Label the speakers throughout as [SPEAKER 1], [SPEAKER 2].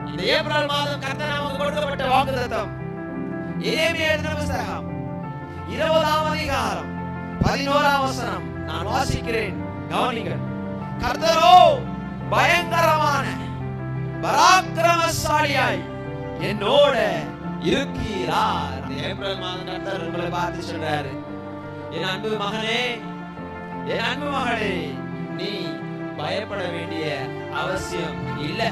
[SPEAKER 1] இந்த ஏப்ரல் மாதம் கர்த்தர் நமக்கு கொடுக்கப்பட்ட வாக்குத்தத்தம் எரேமியா எழுதின புத்தகம் 20ஆம் அதிகாரம் 11ஆம் வசனம். நான் வாசிக்கிறேன், கவனிங்கள். கர்த்தரோ பயங்கரமான பராக்கிரமசாலியாய் என்னோட இருக்கிறார். ஏப்ரல் மாதம் கர்த்தர் உங்களை பார்த்து சொல்றாரு, என் அன்பு மகனே, என் அன்பு மகளே, நீ பயப்பட வேண்டிய அவசியம் இல்லை.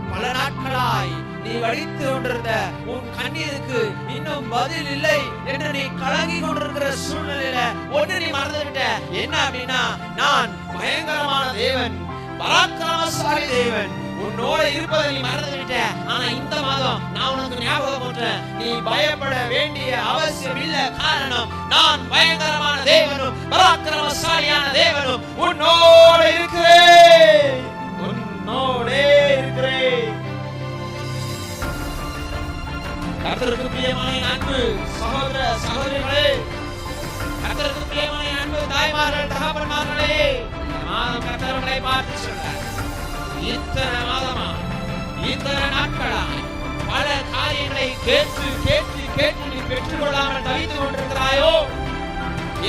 [SPEAKER 1] பல நாட்களாய் நீ வடித்து கொண்டிருந்த உன் கண்ணீருக்கு இன்னும் பதில் இல்லை என்று நீ கலங்கி கொண்டிருக்கிற சூழ்நிலையில ஒன்று நீ மறந்துவிட்ட. என்ன அப்படின்னா, நான் பயங்கரமான தேவன், பராக்கிரமசாலி தேவன் உன்னோட இருப்பதை நீ மறந்துவிட்ட. ஆனா இந்த மாதம் நான் உனக்கு ஞாபகம் பண்றேன், நீ பயப்பட வேண்டிய அவசியம் இல்லை. காரணம், நான் பயங்கரமான தேவனும் பராக்கிரமசாலியான தேவனும் உன்னோட இருக்கிறேன், உன்னோட இருக்கிறேன். கர்த்தருக்கு பிரியமான அன்பு சகோதர சகோதரிகளே, கர்த்தருக்கு பிரியமான அன்பு தாய்மார்கள் தகப்பன்மார்களே, மாதம் கர்த்தர்களை பார்த்து சொல்றார், இத்தனை மாதமா, இத்தனை நாட்களா பல காரியங்களை கேட்டு கேட்டு கேட்டு நீ பெற்றுக்கொள்ளாமல் தவித்துக் கொண்டிருக்கிறாயோ?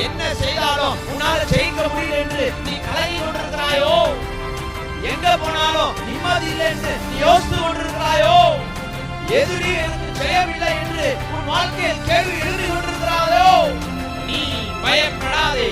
[SPEAKER 1] என்ன செய்தாலும் உன்னால ஜெயிக்க முடியல என்று நீ கலங்கி கொண்டிருக்கிறாயோ? எங்க போனாலும் நிம்மதி இல்லை என்று நீ யோசித்து கொண்டிருக்கிறாயோ? எதிரி எனக்கு ஜெயமில்லை என்று உன் வாழ்க்கையில் கேள்வி எழுதி கொண்டிருக்கிறாயோ? நீ பயப்படாதே.